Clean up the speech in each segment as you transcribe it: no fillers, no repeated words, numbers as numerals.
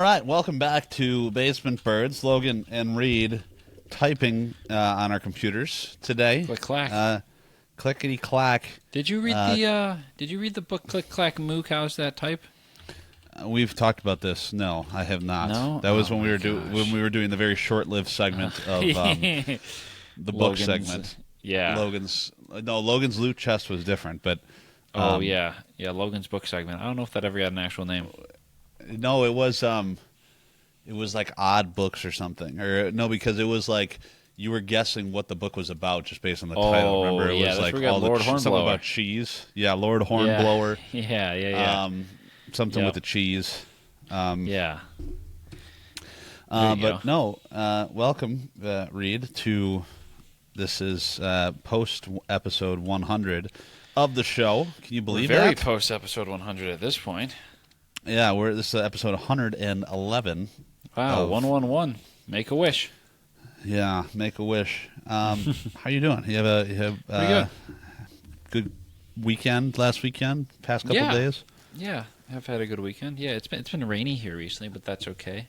All right, welcome back to Basement Birds. Logan and Reed typing on our computers today. Click clack. Clickety clack. Did you read the book Click Clack Moo Cows That Type? We've talked about this. No, I have not. No? That was Oh when my when we were doing the very short-lived segment of the book Logan's- segment. Yeah. Logan's loot chest was different, but Yeah, Logan's book segment. I don't know if that ever got an actual name. no, it was like odd books or something, or no, because it was like you were guessing what the book was about just based on the title. Remember, it yeah, was that's like where we got all Lord something Hornblower. about cheese. Yeah, Lord Hornblower. Yeah. Something Yep. with the cheese. Yeah. There you But go. no, welcome, Reed, to this is post episode 100 of the show. Can you We're believe very that? post episode 100 at this point. Yeah, this is episode 111. Wow, Of- 111. Make a wish. Yeah, make a wish. How you doing? You have Pretty good. good weekend last weekend, past couple Yeah. days. Yeah, I've had a good weekend. Yeah, it's been rainy here recently, but that's okay.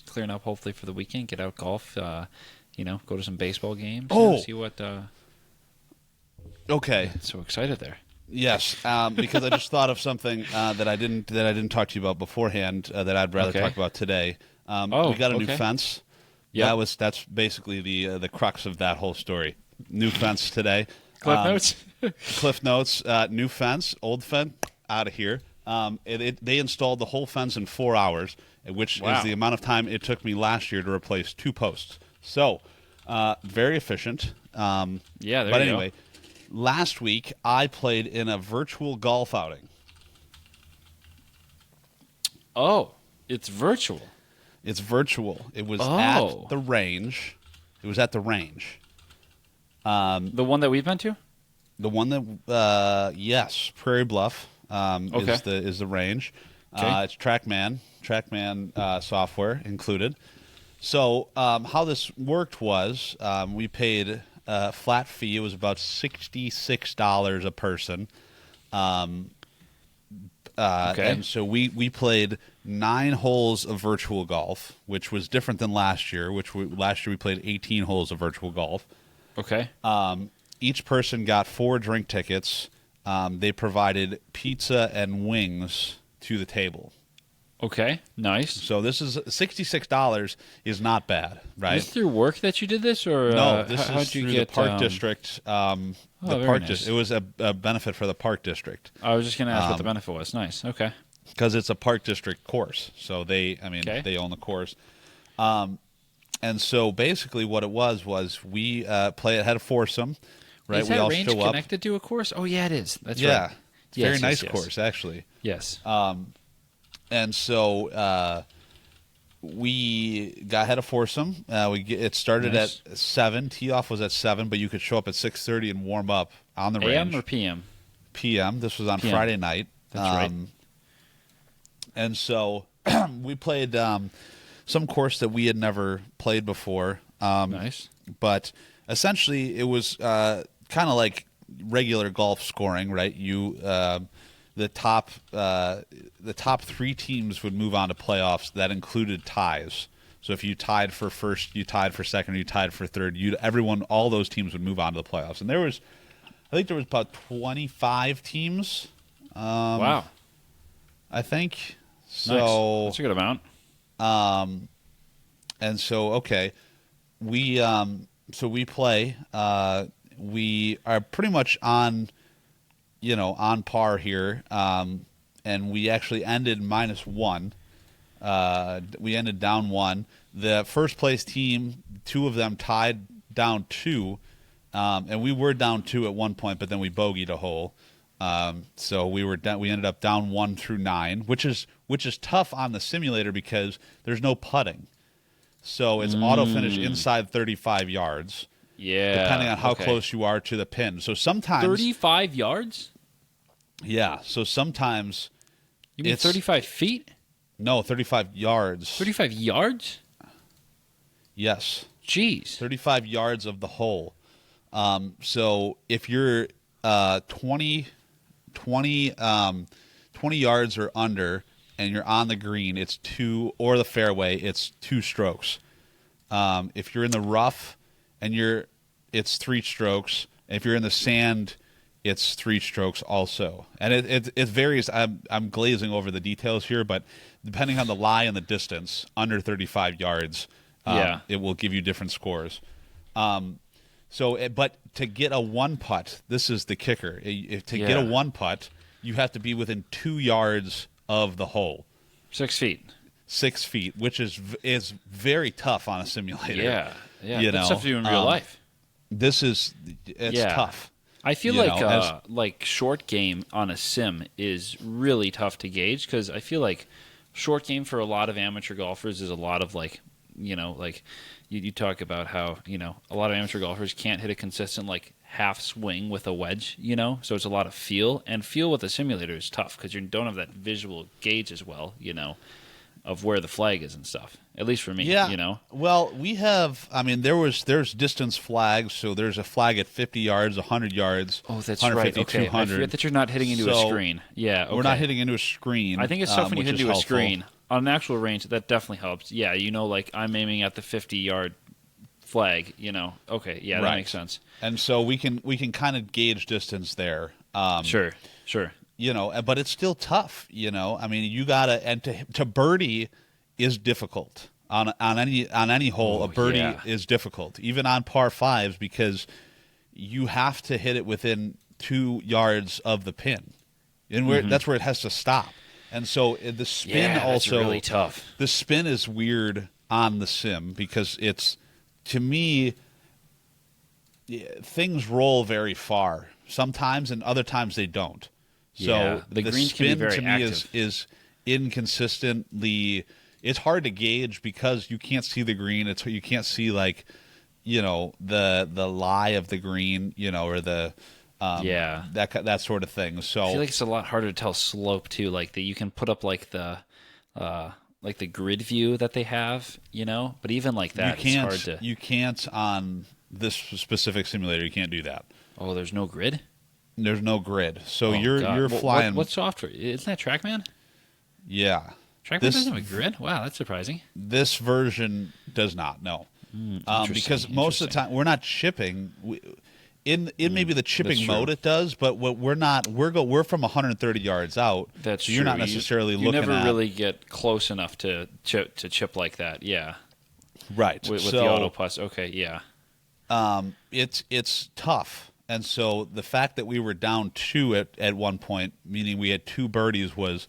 Clearing up hopefully for the weekend. Get out golf. Go to some baseball games. See what. Okay. So excited there. Yes, because I just thought of something that I didn't talk to you about beforehand that I'd rather Okay. talk about today. Oh, we got a new okay. fence. Yep. That's basically the crux of that whole story. New fence today. Cliff notes. Cliff notes. New fence, old fence, out of here. They installed the whole fence in 4 hours, which Wow. is the amount of time it took me last year to replace 2 posts. So, very efficient. Yeah, there But you anyway, last week I played in a virtual golf outing. go. Oh, it's virtual. It's virtual. It was Oh. at the range. It was at the range. The one that we've been to. The one that, yes, Prairie Bluff Okay. is the range. Okay. It's TrackMan software included. So how this worked was we paid a flat fee. It was about $66 a person. Okay. And so we played 9 holes of virtual golf, which was different than last year. Last year we played 18 holes of virtual golf. Okay. Each person got 4 drink tickets. They provided pizza and wings to the table. Okay. Nice. So this is $66 is not bad, right? Is this through work that you did this, or No, this how'd is you through get the park district. The very park nice. It was a benefit for the park district I was just gonna ask what the benefit was. Nice. Okay. because it's a park district course. So Okay. they own the course. And so basically what it was we had a foursome, right? Is We that all range show up. connected to a course? Oh yeah, it is. That's Yeah, right. it's a very Yes, nice yes. course actually. Yes. And so we had a foursome. It started Nice. at 7. Tee off was at 7, but you could show up at 6:30 and warm up on the range. AM or PM? PM. This was on PM. Friday night. That's right. And so we played some course that we had never played before. Nice. But essentially, it was kind of like regular golf scoring, right? The top 3 teams would move on to playoffs. That included ties. So if you tied for first, you tied for second, or you tied for third, all those teams would move on to the playoffs. And I think there was about 25 teams. Wow. I think. Nice. So That's a good amount. and so okay, we play. We are pretty much on par here. And we actually ended -1. We ended down 1. The first place team, 2 of them tied down 2, and we were down 2 at one point, but then we bogeyed a hole. So we ended up down 1 through 9, which is tough on the simulator because there's no putting. So it's auto finish inside 35 yards, Yeah. depending on how okay. close you are to the pin. So sometimes 35 yards? yeah. So sometimes You mean It's- 35 feet? no 35 yards. 35 yards? Yes. Jeez. 35 yards of the hole. So if you're 20 yards or under and you're on the green, it's 2, or the fairway, it's 2 strokes. If you're in the rough and it's 3 strokes. If you're in the sand, it's 3 strokes also. And it varies. I'm glazing over the details here, but depending on the lie and the distance, under 35 yards, it will give you different scores. But to get a 1 putt, this is the kicker. To get a 1 putt, you have to be within 2 yards of the hole. 6 feet. 6 feet, which is very tough on a simulator. Yeah. That's tough to do in real life. It's tough. I feel like short game on a sim is really tough to gauge, because I feel like short game for a lot of amateur golfers is a lot of you talk about how a lot of amateur golfers can't hit a consistent half swing with a wedge, so it's a lot of feel, and feel with a simulator is tough because you don't have that visual gauge as well, of where the flag is and stuff. At least for me, Well, we have. I mean, there's distance flags. So there's a flag at 50 yards, 100 yards. Oh, that's right. Okay, 200. I forget that you're not hitting into a screen. Yeah, okay. We're not hitting into a screen. I think it's tough when you hit into a screen. On an actual range, that definitely helps. Yeah, I'm aiming at the 50-yard flag. Okay, yeah, that makes sense. And so we can kind of gauge distance there. Sure. But it's still tough. I mean, you gotta, and to birdie is difficult on any hole. A birdie is difficult, even on par 5s, because you have to hit it within 2 yards of the pin, and that's where it has to stop. And so the spin also that's really tough. The spin is weird on the sim because it's, to me, things roll very far sometimes, and other times they don't. So the greens spin can be very to me active. is inconsistently. It's hard to gauge because you can't see the green. You can't see the lie of the green, or the that sort of thing. So I feel like it's a lot harder to tell slope too. Like that you can put up the grid view that they have, But even like that, it's hard to. You can't on this specific simulator. You can't do that. Oh, there's no grid. There's no grid, so you're flying. What software? Isn't that TrackMan? Yeah, TrackMan doesn't have a grid. Wow, that's surprising. This version does not. No, because most of the time we're not chipping. In maybe the chipping mode it does, but what we're not. We're from 130 yards out. That's so true. You're not necessarily looking. You never at, really get close enough to chip like that. Yeah, right. With the auto plus. Okay, yeah. It's tough. And so the fact that we were down 2 at one point, meaning we had 2 birdies, was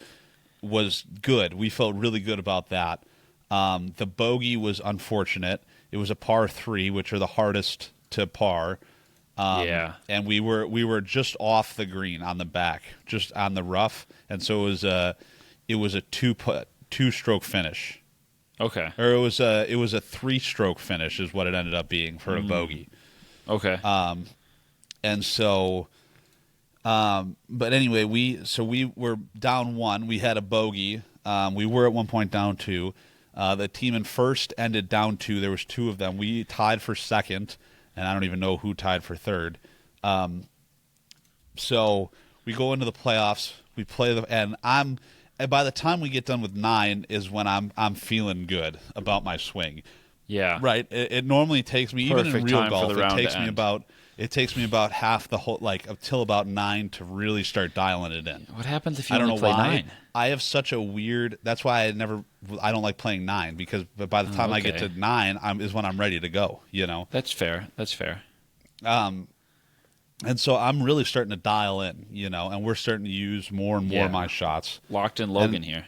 good. We felt really good about that. The bogey was unfortunate. It was a par 3, which are the hardest to par. And we were just off the green on the back, just on the rough, and so it was a 2-stroke finish. Okay. Or it was a 3-stroke finish is what it ended up being for a bogey. Okay. And so, but anyway, we were down 1. We had a bogey. We were at one point down 2. The team in first ended down 2. There was 2 of them. We tied for second, and I don't even know who tied for third. So we go into the playoffs. We play and by the time we get done with 9 is when I'm feeling good about my swing. Yeah. Right. It normally takes me, even in real golf, it takes me about half the whole, until about 9 to really start dialing it in. What happens if you only play 9? I have such a weird. That's why I don't like playing 9, because by the time I get to 9, is when I'm ready to go. That's fair. And so I'm really starting to dial in. And we're starting to use more and more of my shots. Locked in Logan here.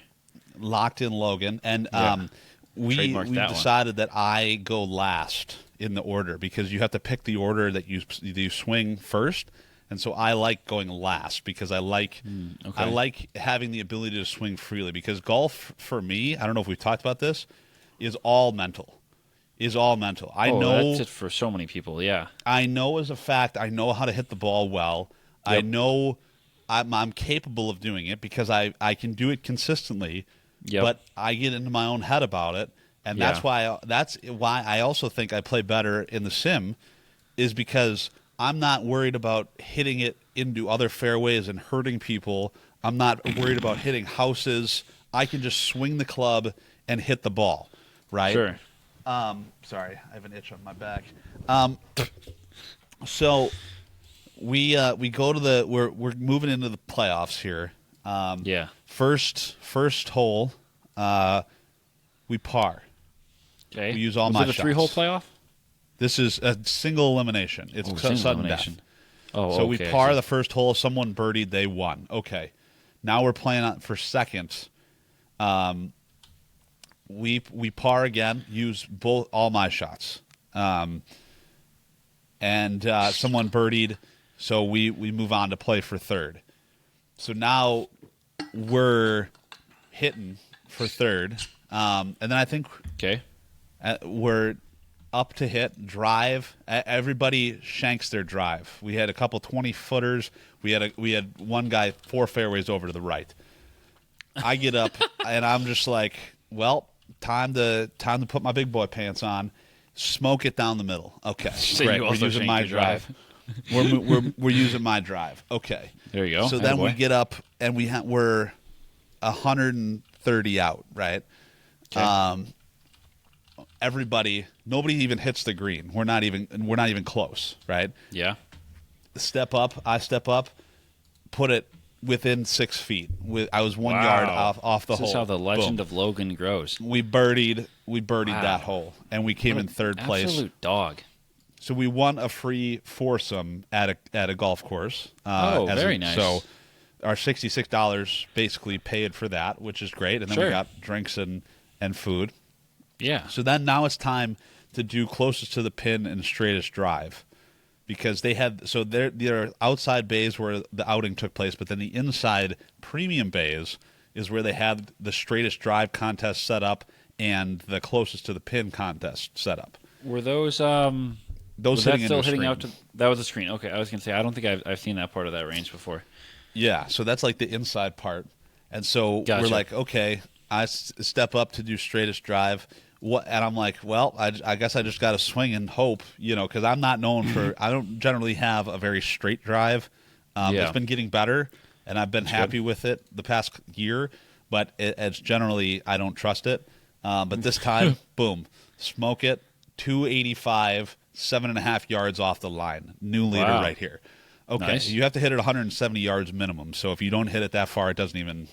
Locked in Logan, and we decided that I go last in the order, because you have to pick the order that you swing first, and so I like going last because I like having the ability to swing freely, because golf for me, I don't know if we've talked about this, is all mental. I know that's it for so many people. Yeah, I know as a fact. I know how to hit the ball well. Yep. I know I'm capable of doing it because I can do it consistently. Yep. But I get into my own head about it. And that's why I also think I play better in the sim, is because I'm not worried about hitting it into other fairways and hurting people. I'm not worried about hitting houses. I can just swing the club and hit the ball, right? Sure. Sorry, I have an itch on my back. So we go to we're moving into the playoffs here. Yeah. First hole, we par. Okay. We use all Was my it a 3-hole shots. playoff? This is a single elimination. It's Single sudden elimination. death. Oh, So okay, we I par see. the first hole. Someone birdied. They won. Okay. Now we're playing on for second. We par again. Use all my shots. And someone birdied. So we move on to play for third. So now we're hitting for third. And then I think Okay. we're up to hit drive. Everybody shanks their drive. We had a couple 20-footers. We had one guy 4 fairways over to the right. I get up and I'm just like, well, time to put my big boy pants on. Smoke it down the middle. Okay, So great. you We're also using shanked my your drive. We're using my drive. Okay. There you go. So then we Attaboy. get up and we're 130 out, right? Okay. Nobody even hits the green. We're not even close, right? Yeah. I step up, put it within 6 feet. I was 1 Wow. yard off the This hole. is how the legend Boom. of Logan grows. We birdied Wow. that hole, and we came in third place. Absolute dog. So we won a free foursome at a golf course. Very nice. So our $66 basically paid for that, which is great, and then we Sure. got drinks and food. Yeah. So then now it's time to do closest to the pin and straightest drive, because there are outside bays where the outing took place, but then the inside premium bays is where they had the straightest drive contest set up and the closest to the pin contest set up. Were those Those was that hitting still into a hitting out screen. to that was a screen? Okay, I was gonna say I don't think I've seen that part of that range before. Yeah, so that's like the inside part. And so Gotcha. we're like, okay, I step up to do straightest drive. And I'm like, well, I guess I just got to swing and hope, because I'm not known for, I don't generally have a very straight drive. Yeah. It's been getting better, and I've been happy with it the past year, but it's generally, I don't trust it. But this time, boom, smoke it, 285, 7.5 yards off the line. New leader Wow. right here. Okay, Nice. you have to hit it 170 yards minimum. So if you don't hit it that far, it doesn't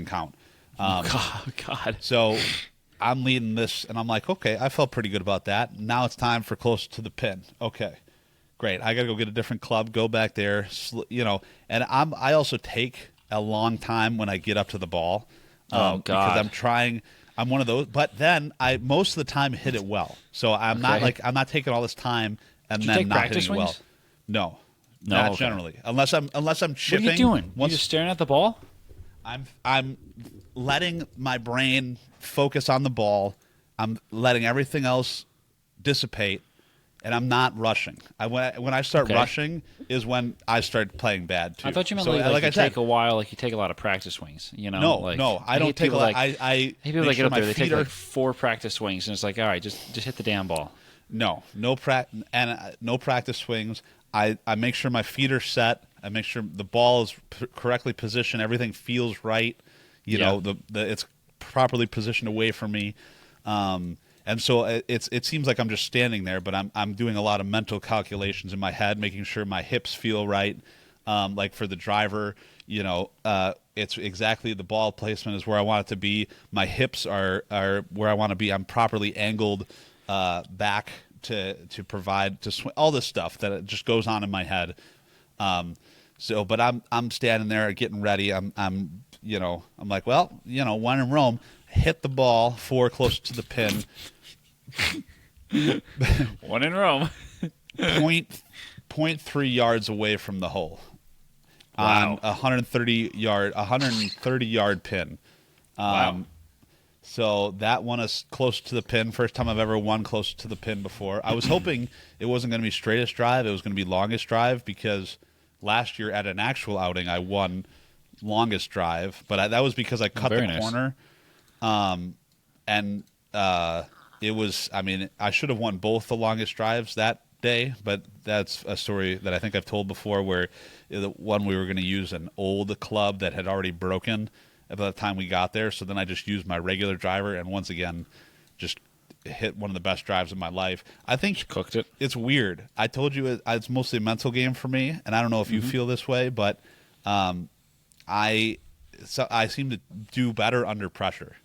count. God. So I'm leading this, and I'm like, okay, I felt pretty good about that. Now it's time for close to the pin. Okay, great. I got to go get a different club, go back there, And I also take a long time when I get up to the ball. God. Because I'm one of those. But then I most of the time hit it well. So I'm not taking all this time and Did you then take not practice hitting it well. swings? No, No, not okay. generally. Unless I'm chipping. What are you doing? Once You just staring at the ball? I'm letting my brain focus on the ball. I'm letting everything else dissipate, and I'm not rushing. When I start Okay. rushing is when I start playing bad too. I thought you meant So, like I you said, take a while, like you take a lot of practice swings. no, like, I don't hate take a people lot. Like, I hate people make that sure get up my there. They take feet are like 4 practice swings, and it's like, all right, just hit the damn ball. no practice swings. I make sure my feet are set. I make sure the ball is correctly positioned. Everything feels right. It's properly positioned away from me. And so it seems like I'm just standing there, but I'm doing a lot of mental calculations in my head, making sure my hips feel right. Like for the driver, it's exactly the ball placement is where I want it to be. My hips are where I want to be. I'm properly angled back to provide to swing. All this stuff that it just goes on in my head. But I'm standing there getting ready. I'm like, well, when in Rome, hit the ball 4 close to the pin. One in Rome. 0.3 yards away from the hole on a 130 yard pin. Wow. So that one is close to the pin. First time I've ever won close to the pin before. I was hoping it wasn't going to be straightest drive. It was going to be longest drive, because last year at an actual outing I won longest drive, but that was because I cut Very the nice. corner. It was, I should have won both the longest drives that day, but that's a story that I think I've told before, where the one we were going to use an old club that had already broken, by the time we got there. So then I just used my regular driver, and once again, just hit one of the best drives of my life. I think Just cooked it. it's weird. I told you it's mostly a mental game for me, and I don't know if you feel this way, but I seem to do better under pressure,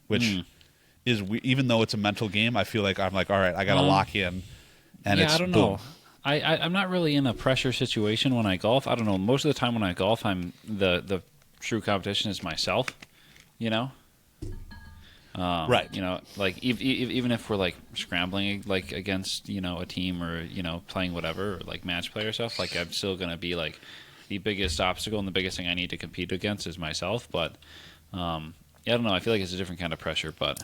which is even though it's a mental game, I feel like I'm like, all right, I got to lock in, and it's I don't boom. know. I'm not really in a pressure situation when I golf. I don't know. Most of the time when I golf, I'm the true competition is myself. You know. Right. You know, like even if we're like scrambling like against a team or playing whatever or like match play or stuff, like I'm still gonna be like the biggest obstacle and the biggest thing I need to compete against is myself. But I don't know. I feel like it's a different kind of pressure. But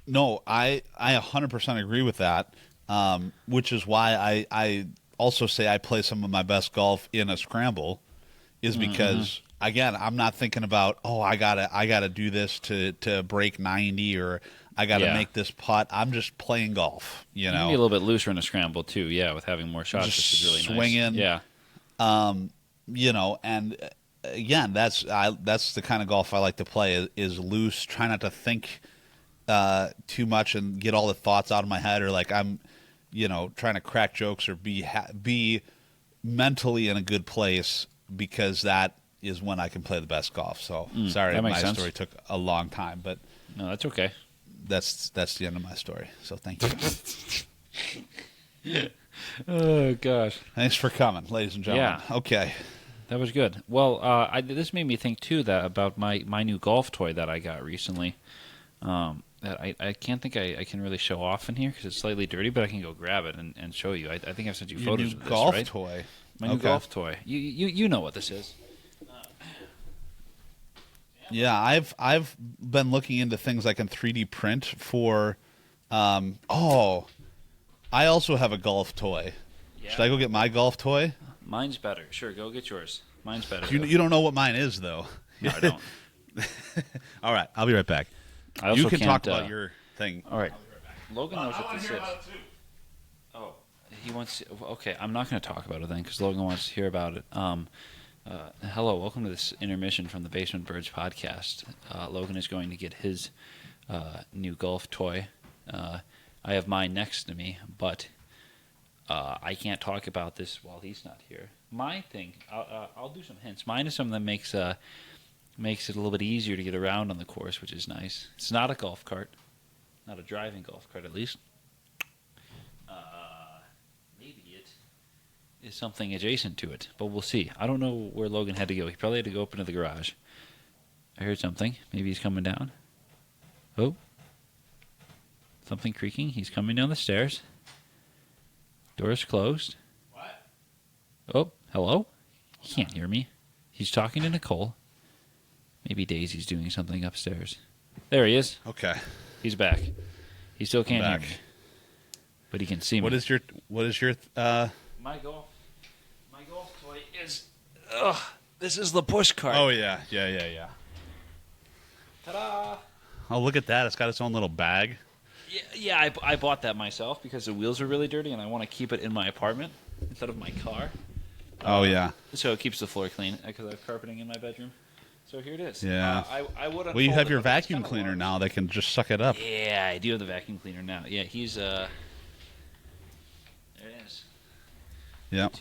No, I 100% agree with that, which is why I also say I play some of my best golf in a scramble, is because again I'm not thinking about I gotta do this to break 90 or I gotta make this putt. I'm just playing golf, you can be a little bit looser in a scramble too. Yeah, with having more shots, just which is really swinging. nice. Yeah. And again that's the kind of golf I like to play is loose. Try not to think too much and get all the thoughts out of my head, or like I'm trying to crack jokes or be mentally in a good place, because that is when I can play the best golf. So sorry, that makes my sense. story took a long time, but No, that's okay. that's the end of my story. So thank you. Oh gosh. Thanks for coming, ladies and gentlemen. Yeah. Okay. That was good. Well, this made me think too that about my new golf toy that I got recently. That I can't think I can really show off in here because it's slightly dirty, but I can go grab it and show you. I think I've sent you Your photos new of this, golf right? toy. My new Okay. golf toy. You know what this is. Yeah, I've been looking into things I can 3D print for. I also have a golf toy. Yeah. Should I go get my golf toy? Mine's better. Sure, go get yours. Mine's better. You don't know what mine is, though. No, I don't. All right, I'll be right back. I also You can talk can't, about your thing. All right. Logan knows what this is. too. Oh, he wants. Okay, I'm not going to talk about it then because Logan wants to hear about it. Hello, welcome to this intermission from the Basement Birds podcast. Logan is going to get his new golf toy. I have mine next to me, but I can't talk about this while he's not here. My thing, I'll do some hints. Mine is something that makes it a little bit easier to get around on the course, which is nice. It's not a golf cart, not a driving golf cart at least. Maybe it is something adjacent to it, but we'll see. I don't know where Logan had to go. He probably had to go up into the garage. I heard something. Maybe he's coming down. Oh. Something creaking. He's coming down the stairs. Door's closed. What? Oh, hello? He can't hear me. He's talking to Nicole. Maybe Daisy's doing something upstairs. There he is. Okay. He's back. He still can't hear Back. me. But he can see me. What is your My golf toy is this is the push cart. Oh yeah. Ta-da! Oh, look at that. It's got its own little bag. Yeah, I bought that myself because the wheels are really dirty and I want to keep it in my apartment instead of my car. Oh yeah. So it keeps the floor clean because I have carpeting in my bedroom. So here it is. Yeah. I would. Well, you have your vacuum cleaner now that can just suck it up. Yeah, I do have the vacuum cleaner now. Yeah, he's there it is. Yep.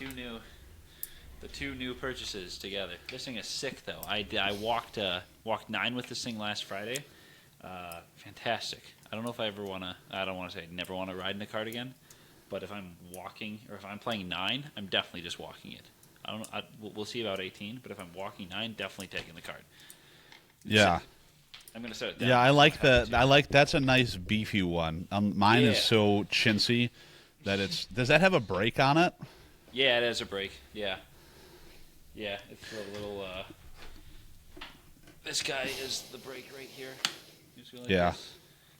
The two new purchases together. This thing is sick though. I walked 9 with this thing last Friday. Fantastic. I don't know if I ever want to. I don't want to say never want to ride in a cart again. But if I'm walking or if I'm playing 9, I'm definitely just walking it. I don't know. We'll see about 18. But if I'm walking 9, definitely taking the cart. Yeah. I'm gonna set it down. Yeah, I like that. I like that's a nice beefy one. Mine is so chintzy that it's. Does that have a brake on it? Yeah, it has a brake. Yeah, it's a little. This guy is the brake right here. Just go like Yeah. this.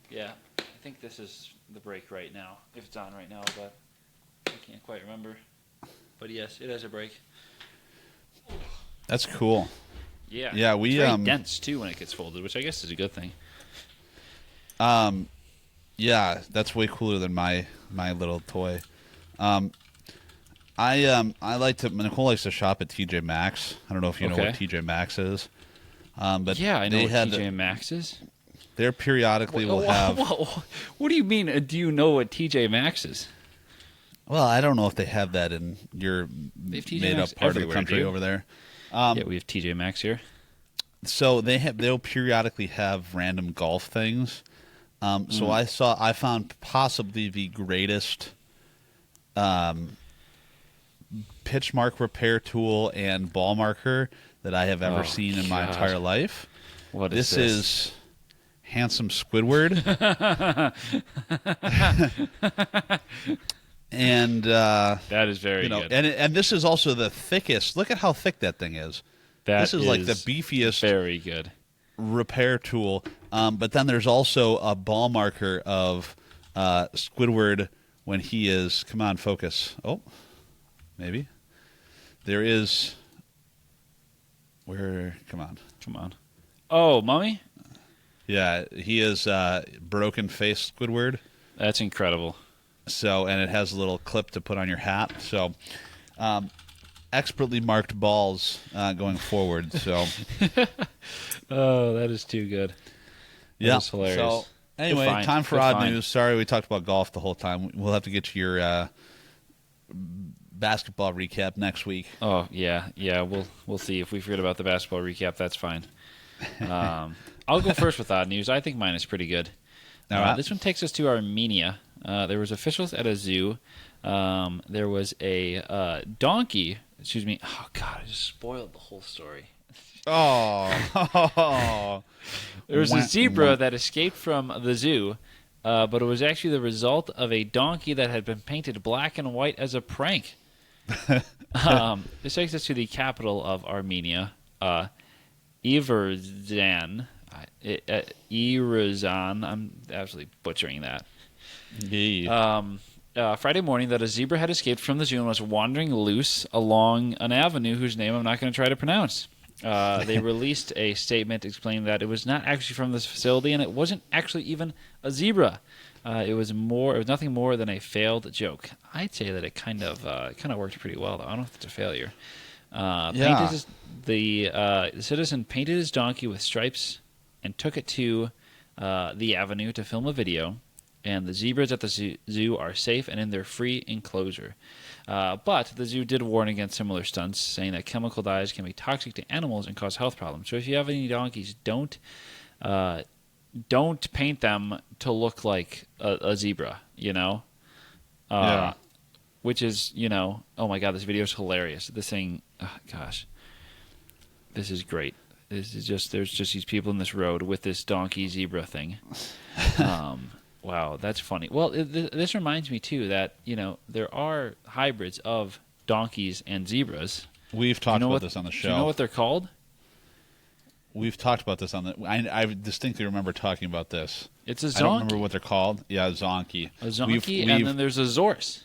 Yeah, I think this is the brake right now. If it's on right now, but I can't quite remember. But yes, it has a brake. That's cool. Yeah. Yeah, we, it's very dense too when it gets folded, which I guess is a good thing. Yeah, that's way cooler than my little toy. I like to. Nicole likes to shop at TJ Maxx. I don't know if you know what Okay. TJ Maxx is. But Yeah, I know they what had TJ Maxx is. They periodically will have. What do you mean? Do you know what TJ Maxx is? Well, I don't know if they have that in your made up part of the country over there. Yeah, we have TJ Maxx here. So they'll periodically have random golf things. So I found possibly the greatest pitch mark repair tool and ball marker that I have ever seen in my entire life. What is this? This is handsome Squidward. And that is very good. And this is also the thickest. Look at how thick that thing is. This is like the beefiest. Very good repair tool. But then there's also a ball marker of Squidward when he is. Come on, focus. Oh, maybe there is. Where? Come on. Oh, Mummy. Yeah, he is broken face Squidward. That's incredible. So, and it has a little clip to put on your hat. So, expertly marked balls going forward. So, oh, that is too good. Yeah, that's hilarious. So, anyway, time for odd news. Sorry, we talked about golf the whole time. We'll have to get to your basketball recap next week. Oh yeah. We'll see if we forget about the basketball recap. That's fine. I'll go first with odd news. I think mine is pretty good. This one takes us to Armenia. There was officials at a zoo. There was a donkey. Excuse me. Oh God, I just spoiled the whole story. Oh. There was a zebra that escaped from the zoo, but it was actually the result of a donkey that had been painted black and white as a prank. This takes us to the capital of Armenia, Yerevan. Yerevan. I'm absolutely butchering that. Friday morning, that a zebra had escaped from the zoo and was wandering loose along an avenue whose name I'm not going to try to pronounce. They released a statement explaining that it was not actually from this facility and it wasn't actually even a zebra. It was nothing more than a failed joke. I'd say that it kind of worked pretty well, though. I don't know if it's a failure. The citizen painted his donkey with stripes and took it to the avenue to film a video. And the zebras at the zoo are safe and in their free enclosure. But the zoo did warn against similar stunts, saying that chemical dyes can be toxic to animals and cause health problems. So if you have any donkeys, don't paint them to look like a zebra, Which is, oh my God, this video is hilarious. This thing, this is great. This is there's just these people in this road with this donkey zebra thing. Wow, that's funny. Well, this reminds me, too, that, there are hybrids of donkeys and zebras. We've talked about this on the show. Do you know what they're called? We've talked about this on the... I distinctly remember talking about this. It's a zonkey. I don't remember what they're called. Yeah, a zonkey. A zonkey, and then there's a zorse.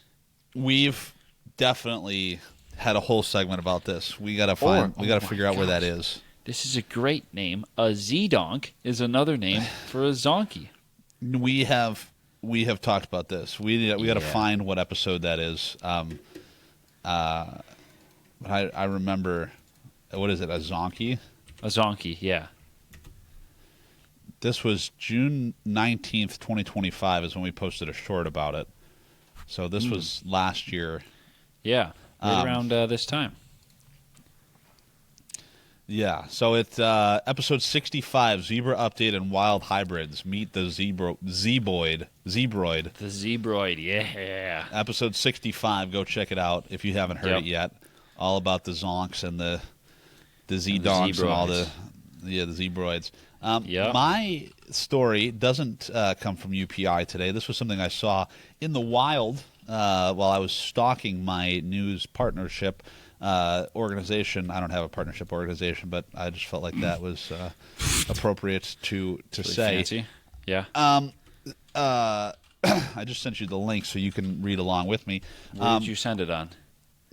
We've definitely had a whole segment about this. We got to figure out where that is. This is a great name. A z-donk is another name for a zonkey. We have talked about this. We got to find what episode that is. I remember. What is it? A zonkey? A zonkey, yeah. This was June 19th, 2025 is when we posted a short about it. So this was last year. Yeah, right around this time. Yeah, so it's episode 65, Zebra Update and Wild Hybrids. Meet the Zebroid. The Zebroid, yeah. Episode 65, go check it out if you haven't heard it yet. All about the zonks and the Z-donks and all the Zebroids. My story doesn't come from UPI today. This was something I saw in the wild while I was stalking my news partnership organization. I don't have a partnership organization, but I just felt like that was appropriate to really say. Fancy. Yeah. I just sent you the link so you can read along with me. Where did you send it on?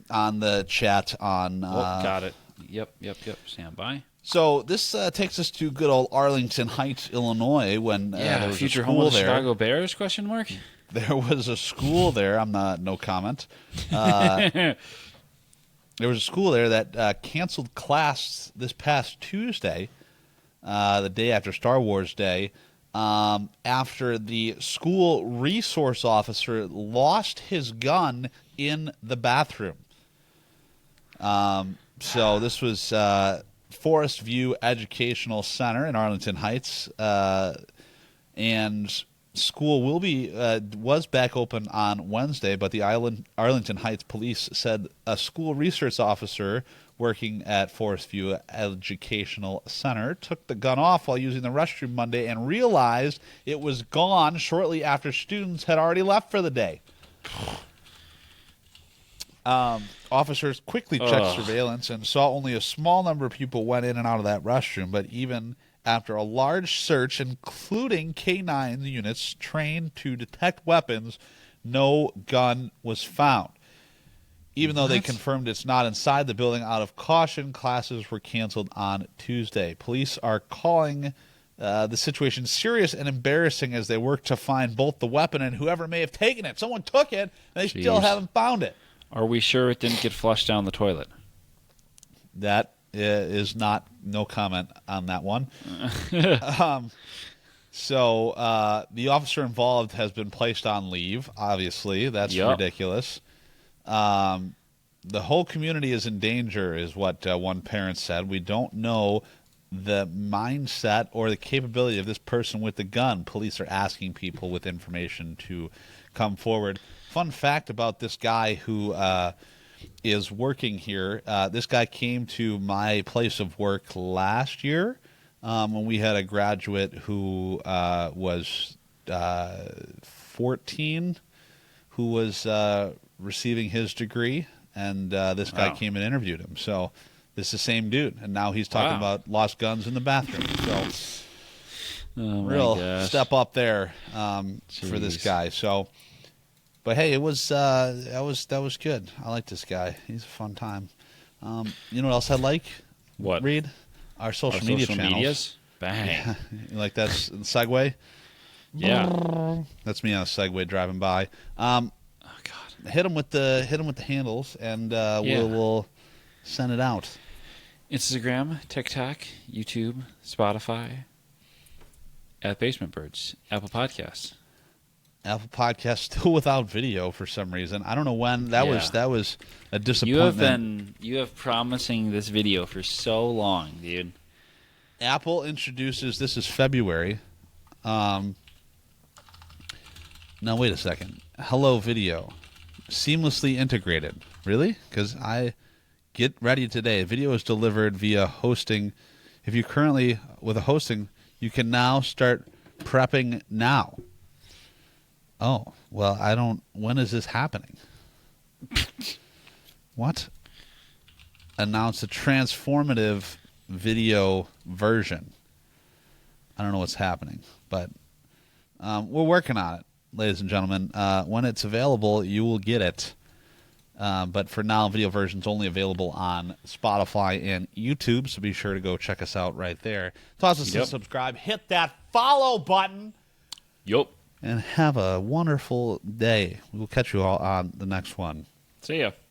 On the chat on. Got it. Yep. Stand by. So this takes us to good old Arlington Heights, Illinois, when there was future a school home of the there. Chicago Bears? Question mark. There was a school there. No comment. There was a school there that canceled class this past Tuesday the day after Star Wars Day, after the school resource officer lost his gun in the bathroom. So this was Forest View Educational Center in Arlington Heights, and school was back open on Wednesday, but the Arlington Heights police said a school resource officer working at Forest View Educational Center took the gun off while using the restroom Monday and realized it was gone shortly after students had already left for the day. Officers quickly checked surveillance and saw only a small number of people went in and out of that restroom, but even after a large search, including K-9 units trained to detect weapons, no gun was found. Even though they confirmed it's not inside the building, out of caution, classes were canceled on Tuesday. Police are calling the situation serious and embarrassing as they work to find both the weapon and whoever may have taken it. Someone took it, and they still haven't found it. Are we sure it didn't get flushed down the toilet? That is no comment on that one. So the officer involved has been placed on leave, obviously. That's ridiculous. The whole community is in danger, is what one parent said. We don't know the mindset or the capability of this person with the gun. Police are asking people with information to come forward. Fun fact about this guy who is working here. This guy came to my place of work last year when we had a graduate who was 14 who was receiving his degree, and this guy came and interviewed him. So this is the same dude, and now he's talking about lost guns in the bathroom. So real step up there for this guy. So, but hey, it was that was good. I like this guy. He's a fun time. You know what else I like? What? Read our social media channels. Medias? Bang! Yeah. You like that segue? Yeah, that's me on a Segway driving by. Oh God! Hit them with the handles, and we'll send it out. Instagram, TikTok, YouTube, Spotify, at Basement Birds, Apple Podcasts. Apple Podcasts still without video for some reason. I don't know when that was a disappointment. You have promising this video for so long, dude. Apple introduces, this is February. Now, wait a second. Hello Video. Seamlessly integrated. Really? Because I get ready today. Video is delivered via hosting. If you currently with a hosting, you can now start prepping now. Oh, well, when is this happening? What? Announce a transformative video version. I don't know what's happening, but we're working on it. Ladies and gentlemen, when it's available, you will get it. But for now, video version's only available on Spotify and YouTube, so be sure to go check us out right there. Toss us a subscribe. Hit that follow button. Yup. And have a wonderful day. We'll catch you all on the next one. See ya.